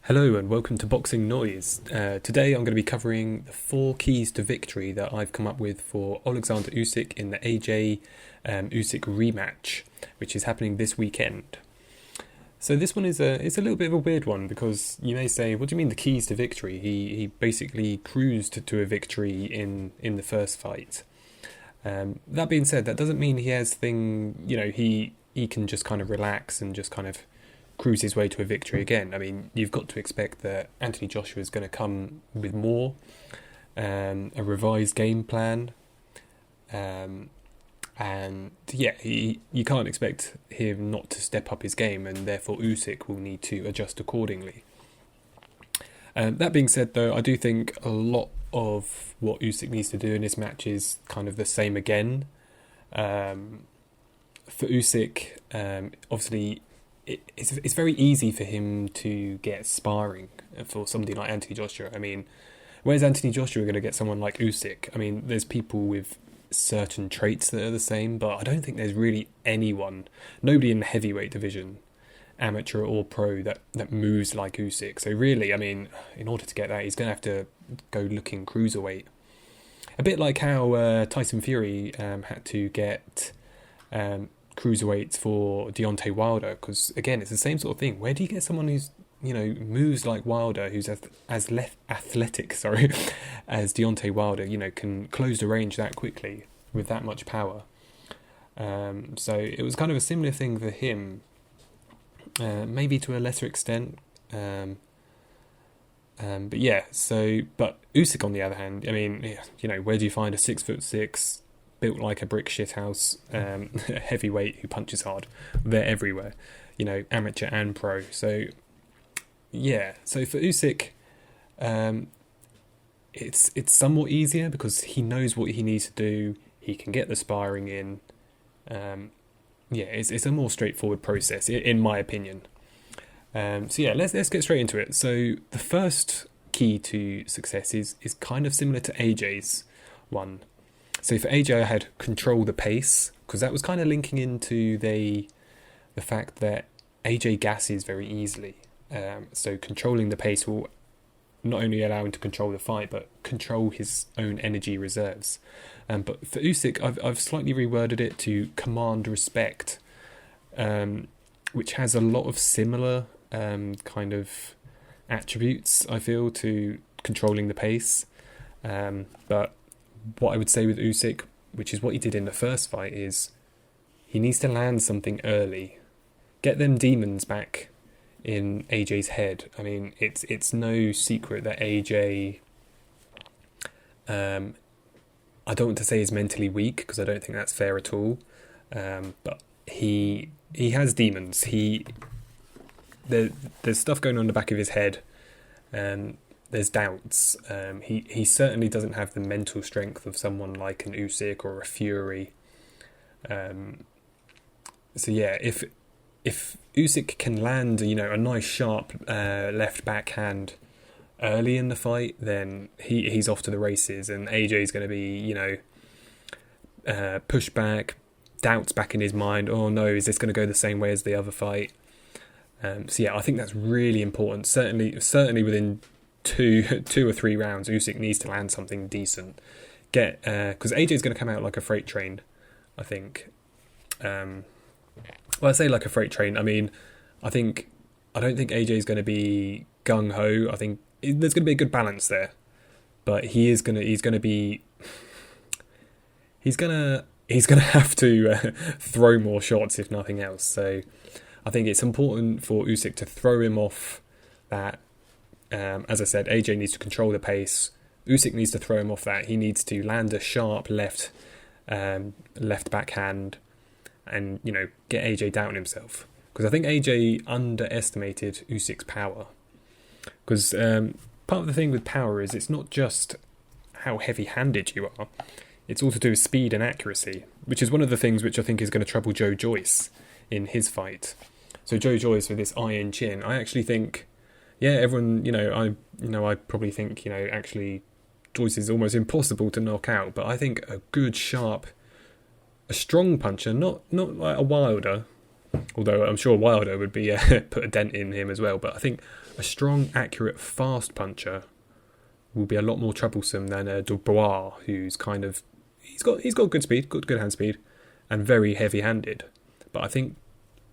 Hello and welcome to Boxing Noise. Today I'm going to be covering the 4 keys to victory that I've come up with for Alexander Usyk in the AJ Usyk rematch, which is happening this weekend. So this one is it's a little bit of a weird one because you may say, what do you mean the keys to victory? He basically cruised to a victory in the first fight. That being said, that doesn't mean he has he can just kind of relax and just kind of cruise his way to a victory again. I mean, you've got to expect that Anthony Joshua is going to come with more, a revised game plan, and yeah, you can't expect him not to step up his game, and therefore Usyk will need to adjust accordingly. That being said, though, I do think a lot of what Usyk needs to do in this match is kind of the same again. For Usyk, obviously, it's very easy for him to get sparring for somebody like Anthony Joshua. I mean, where's Anthony Joshua going to get someone like Usyk? I mean, there's people with certain traits that are the same, but I don't think there's really nobody in the heavyweight division, amateur or pro, that moves like Usyk. So really, I mean, in order to get that, he's going to have to go looking cruiserweight. A bit like how Tyson Fury had to get cruiserweights for Deontay Wilder, because again, it's the same sort of thing. Where do you get someone who's moves like Wilder, who's as athletic, as Deontay Wilder, can close the range that quickly with that much power? So it was kind of a similar thing for him, maybe to a lesser extent. But Usyk on the other hand, I mean, where do you find a 6'6", built like a brick shithouse, heavyweight who punches hard? They're everywhere, amateur and pro. So yeah, so for Usyk, it's somewhat easier because he knows what he needs to do. He can get the sparring in. It's a more straightforward process, in my opinion. Let's get straight into it. So the first key to success is kind of similar to AJ's one. So for AJ, I had control the pace, because that was kind of linking into the fact that AJ gasses very easily. So controlling the pace will not only allow him to control the fight, but control his own energy reserves. But for Usyk, I've slightly reworded it to command respect, which has a lot of similar kind of attributes, I feel, to controlling the pace. But what I would say with Usyk, which is what he did in the first fight, is he needs to land something early. Get them demons back in AJ's head. I mean, it's no secret that AJ, I don't want to say is mentally weak, because I don't think that's fair at all. But he has demons. There's stuff going on in the back of his head. There's doubts. He certainly doesn't have the mental strength of someone like an Usyk or a Fury. If Usyk can land, a nice sharp left backhand early in the fight, then he's off to the races, and AJ's going to be, pushed back, doubts back in his mind. Oh no, is this going to go the same way as the other fight? I think that's really important. Certainly within two or three rounds, Usyk needs to land something decent. Because AJ's going to come out like a freight train, I think. I say like a freight train. I mean, I don't think AJ's going to be gung ho. I think there's going to be a good balance there, but he's going to have to throw more shots if nothing else. So I think it's important for Usyk to throw him off that. As I said, AJ needs to control the pace. Usyk needs to throw him off that. He needs to land a sharp left backhand and, get AJ doubting himself. Because I think AJ underestimated Usyk's power. Because part of the thing with power is it's not just how heavy-handed you are. It's all to do with speed and accuracy, which is one of the things which I think is going to trouble Joe Joyce in his fight. So Joe Joyce with this iron chin, I actually think... Yeah, everyone, I probably think, actually Joyce is almost impossible to knock out. But I think a good, sharp, a strong puncher, not like a Wilder, Although I'm sure Wilder would be put a dent in him as well. But I think a strong, accurate, fast puncher will be a lot more troublesome than Dubois, who's kind of he's got good speed, good hand speed, and very heavy-handed. But I think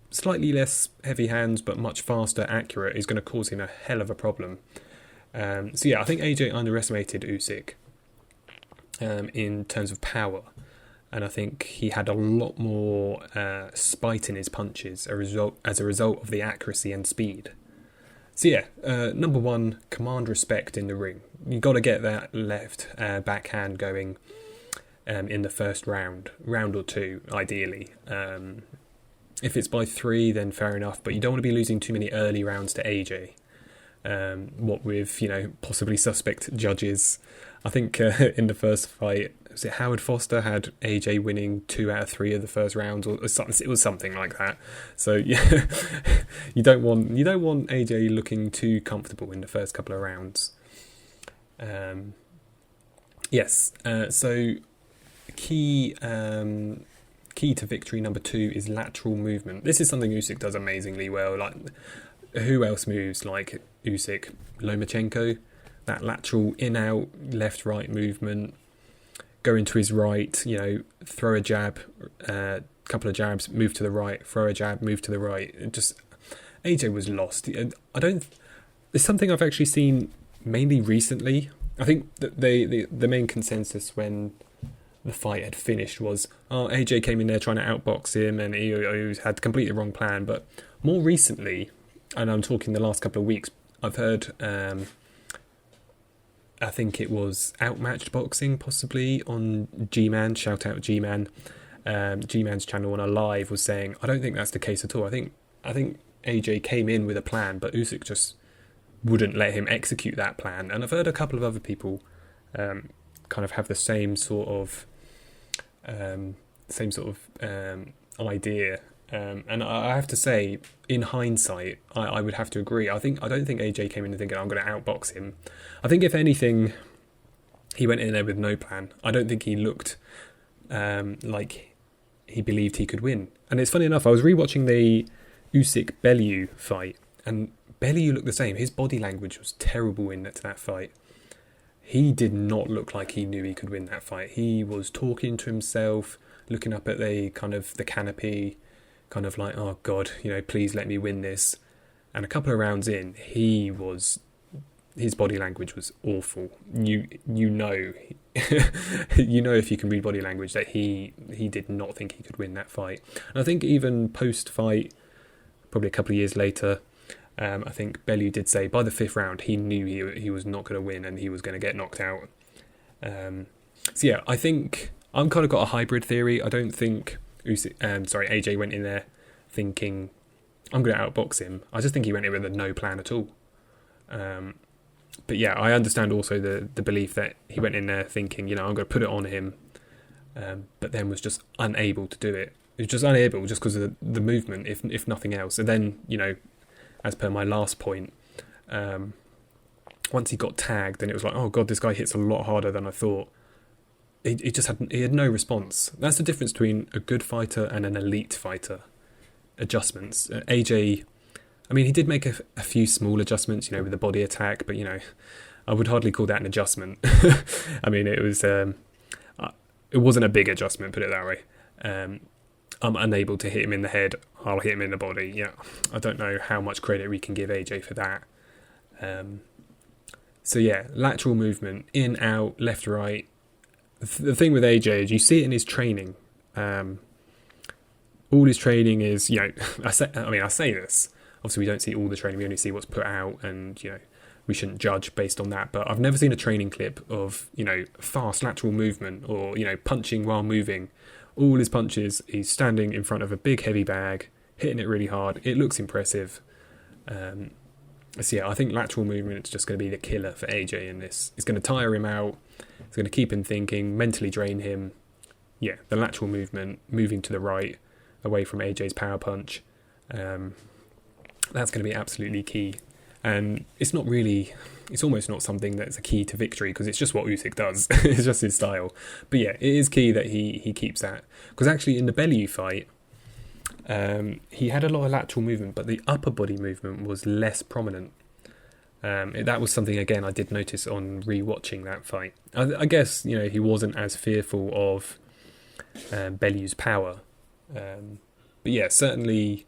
slightly less heavy hands, but much faster, accurate, is going to cause him a hell of a problem. So yeah, I think AJ underestimated Usyk in terms of power, and I think he had a lot more spite in his punches as a result of the accuracy and speed. So yeah, number one, command respect in the ring. You've got to get that left backhand going in the first round or two, ideally. If it's by 3, then fair enough, but you don't want to be losing too many early rounds to AJ. What with, possibly suspect judges. I think in the first fight, was it Howard Foster had AJ winning 2 out of 3 of the first rounds, or something? It was something like that. So yeah, you don't want AJ looking too comfortable in the first couple of rounds. Yes. So key to victory number 2 is lateral movement. This is something Usyk does amazingly well. Like, who else moves like Usyk? Lomachenko, that lateral in-out, left-right movement, go into his right, throw a jab, couple of jabs, move to the right, throw a jab, move to the right. AJ was lost. It's something I've actually seen mainly recently. I think that the main consensus when the fight had finished was, AJ came in there trying to outbox him and he had completely the wrong plan. But more recently, and I'm talking the last couple of weeks, I've heard, I think it was Outmatched Boxing possibly on G-Man, shout out G-Man, G-Man's channel on a live was saying, I don't think that's the case at all. I think AJ came in with a plan, but Usyk just wouldn't let him execute that plan. And I've heard a couple of other people kind of have the same sort of idea. And I have to say, in hindsight, I would have to agree. I don't think AJ came in thinking, I'm going to outbox him. I think if anything, he went in there with no plan. I don't think he looked like he believed he could win. And it's funny enough, I was rewatching the Usyk-Bellew fight, and Bellew looked the same. His body language was terrible in that fight. He did not look like he knew he could win that fight. He was talking to himself, looking up at the canopy, kind of like, oh God, please let me win this. And a couple of rounds in, his body language was awful. You know if you can read body language that he did not think he could win that fight. And I think even post-fight, probably a couple of years later, I think Bellew did say by the 5th round he knew he was not going to win and he was going to get knocked out. So yeah, I think I'm kind of got a hybrid theory. I don't think AJ went in there thinking I'm going to outbox him. I just think he went in with a no plan at all. But yeah, I understand also the belief that he went in there thinking, I'm going to put it on him, but then was just unable to do it. He was just unable just because of the movement, if nothing else. And then, as per my last point, once he got tagged, then it was like, oh God, this guy hits a lot harder than I thought. He had no response. That's the difference between a good fighter and an elite fighter. Adjustments. AJ, he did make a few small adjustments, with the body attack, but I would hardly call that an adjustment. It was it wasn't a big adjustment, put it that way. I'm unable to hit him in the head. I'll hit him in the body. Yeah, I don't know how much credit we can give AJ for that. So yeah, lateral movement, in, out, left, right. The thing with AJ is you see it in his training. All his training is, I say this. Obviously, we don't see all the training. We only see what's put out, and we shouldn't judge based on that. But I've never seen a training clip of fast lateral movement or punching while moving. All his punches, he's standing in front of a big heavy bag, hitting it really hard. It looks impressive. So yeah, I think lateral movement is just going to be the killer for AJ in this. It's going to tire him out. It's going to keep him thinking, mentally drain him. Yeah, the lateral movement, moving to the right, away from AJ's power punch. That's going to be absolutely key. And it's almost not something that's a key to victory because it's just what Usyk does. It's just his style. But yeah, it is key that he keeps that. Because actually in the Bellew fight, He had a lot of lateral movement, but the upper body movement was less prominent. That was something, again, I did notice on re-watching that fight. I guess, he wasn't as fearful of Bellew's power. But yeah, certainly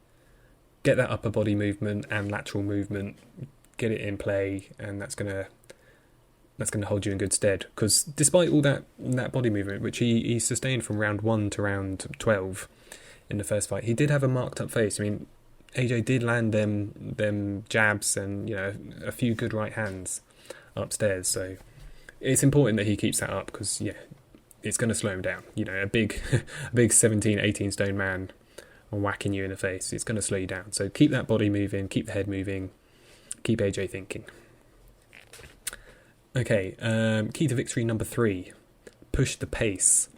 get that upper body movement and lateral movement, get it in play, and that's gonna hold you in good stead. Because despite all that body movement, which he sustained from round 1 to round 12 in the first fight, he did have a marked up face. I mean, AJ did land them jabs and a few good right hands upstairs. So it's important that he keeps that up, because it's going to slow him down. A big 17, 18 stone man whacking you in the face, it's going to slow you down. So keep that body moving, keep the head moving, keep AJ thinking. Okay, key to victory number 3, push the pace.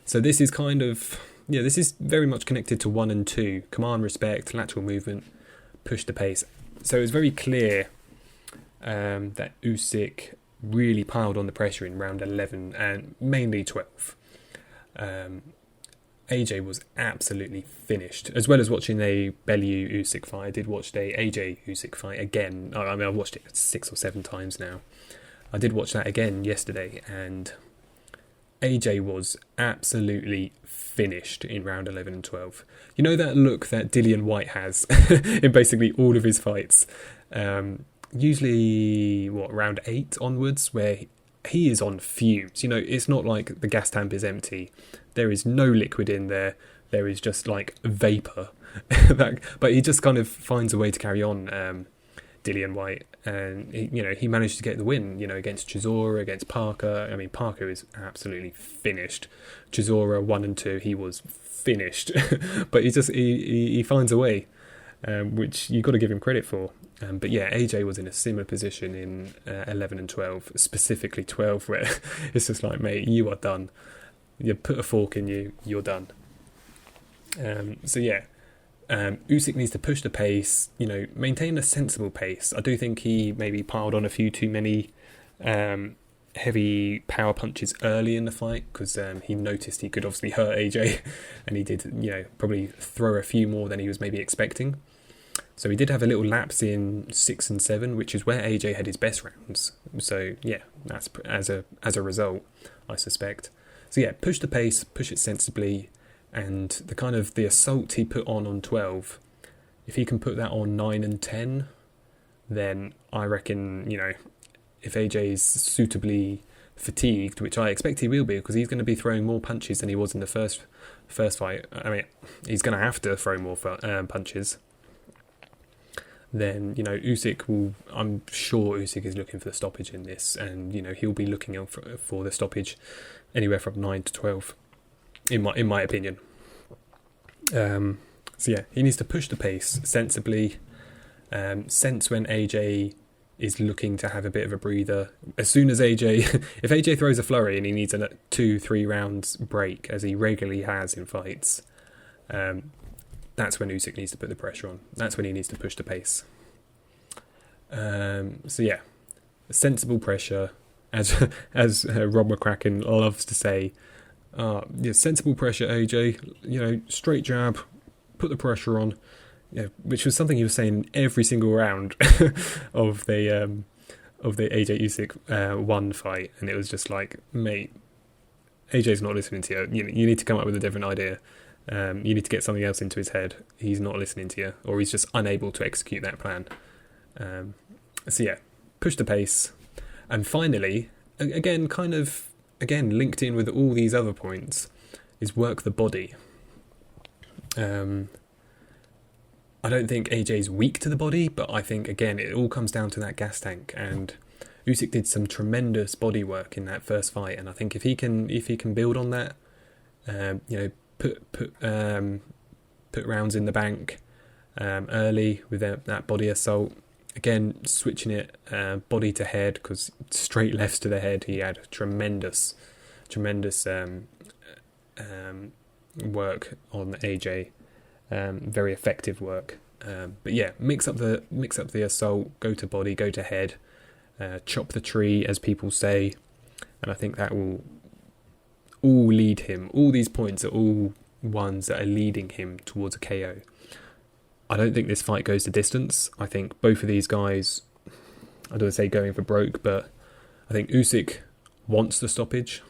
So this is this is very much connected to 1 and 2. Command respect, lateral movement, push the pace. So it's very clear that Usyk really piled on the pressure in round 11 and mainly 12. AJ was absolutely finished. As well as watching a Bellew-Usyk fight, I did watch the AJ-Usyk fight again. I mean, I've watched it 6 or 7 times now. I did watch that again yesterday, and AJ was absolutely finished in round 11 and 12. You know that look that Dillian Whyte has in basically all of his fights? Usually, round 8 onwards, where he is on fumes. It's not like the gas tank is empty. There is no liquid in there. There is just like vapour. But he just kind of finds a way to carry on, Dillian Whyte. And, he managed to get the win, against Chisora, against Parker. I mean, Parker is absolutely finished. Chisora 1 and 2, he was finished. But he finds a way, which you've got to give him credit for. But yeah, AJ was in a similar position in 11 and 12, specifically 12, where it's just like, mate, you are done. You put a fork in you, you're done. Usyk needs to push the pace, maintain a sensible pace. I do think he maybe piled on a few too many heavy power punches early in the fight, because he noticed he could obviously hurt AJ, and he did, probably throw a few more than he was maybe expecting. So he did have a little lapse in 6 and 7, which is where AJ had his best rounds. So yeah, that's as a result, I suspect. So yeah, push the pace, push it sensibly, and the assault he put on 12, if he can put that on 9 and 10, then I reckon, if AJ's suitably fatigued, which I expect he will be, because he's going to be throwing more punches than he was in the first fight. I mean, he's going to have to throw more punches. Then, Usyk will... I'm sure Usyk is looking for the stoppage in this, and, he'll be looking out for the stoppage anywhere from 9 to 12, in my opinion. So yeah, he needs to push the pace sensibly, sense when AJ is looking to have a bit of a breather. As soon as if AJ throws a flurry and he needs a 2-3 rounds break, as he regularly has in fights, that's when Usyk needs to put the pressure on. That's when he needs to push the pace. So yeah, sensible pressure, as Rob McCracken loves to say. Sensible pressure, AJ. Straight jab, put the pressure on. Which was something he was saying every single round of the AJ Usyk 1 fight, and it was just like, mate, AJ's not listening to you. You need to come up with a different idea. You need to get something else into his head. He's not listening to you, or he's just unable to execute that plan. So yeah, push the pace, and finally, again, linked in with all these other points, is work the body. I don't think AJ's weak to the body, but I think, again, it all comes down to that gas tank, and Usyk did some tremendous body work in that first fight, and I think if he can build on that, put rounds in the bank early with that body assault, again switching it body to head, because straight lefts to the head, he had tremendous work on AJ. Very effective work, but yeah, mix up the assault, go to body, go to head, chop the tree, as people say, and I think that will all lead him. All these points are all ones that are leading him towards a KO. I don't think this fight goes the distance. I think both of these guys, I don't want to say going for broke, but I think Usyk wants the stoppage.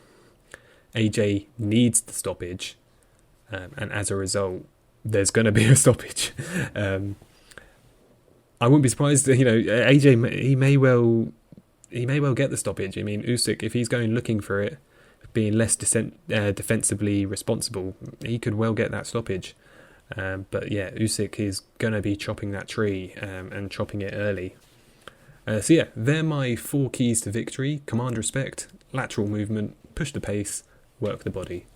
AJ needs the stoppage. And as a result, there's going to be a stoppage. I wouldn't be surprised that, AJ, he may well get the stoppage. I mean, Usyk, if he's going looking for it, being less defensively responsible, he could well get that stoppage. But yeah, Usyk is going to be chopping that tree and chopping it early. So yeah, they're my 4 keys to victory: command respect, lateral movement, push the pace, work the body.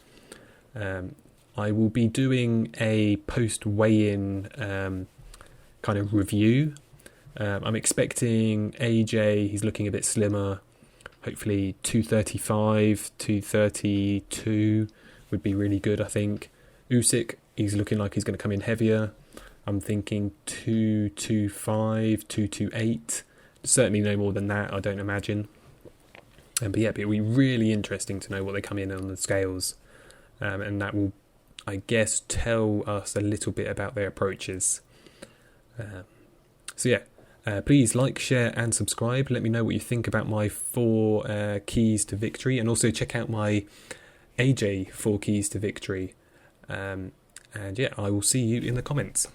I will be doing a post weigh-in kind of review. I'm expecting AJ, he's looking a bit slimmer. Hopefully 235, 232 would be really good, I think. Usyk, he's looking like he's going to come in heavier. I'm thinking 225, 228. Certainly no more than that, I don't imagine. But yeah, it'll be really interesting to know what they come in on the scales. And that will, I guess, tell us a little bit about their approaches. So yeah, please like, share and subscribe. Let me know what you think about my 4 keys to victory, and also check out my AJ 4 keys to victory. And yeah, I will see you in the comments.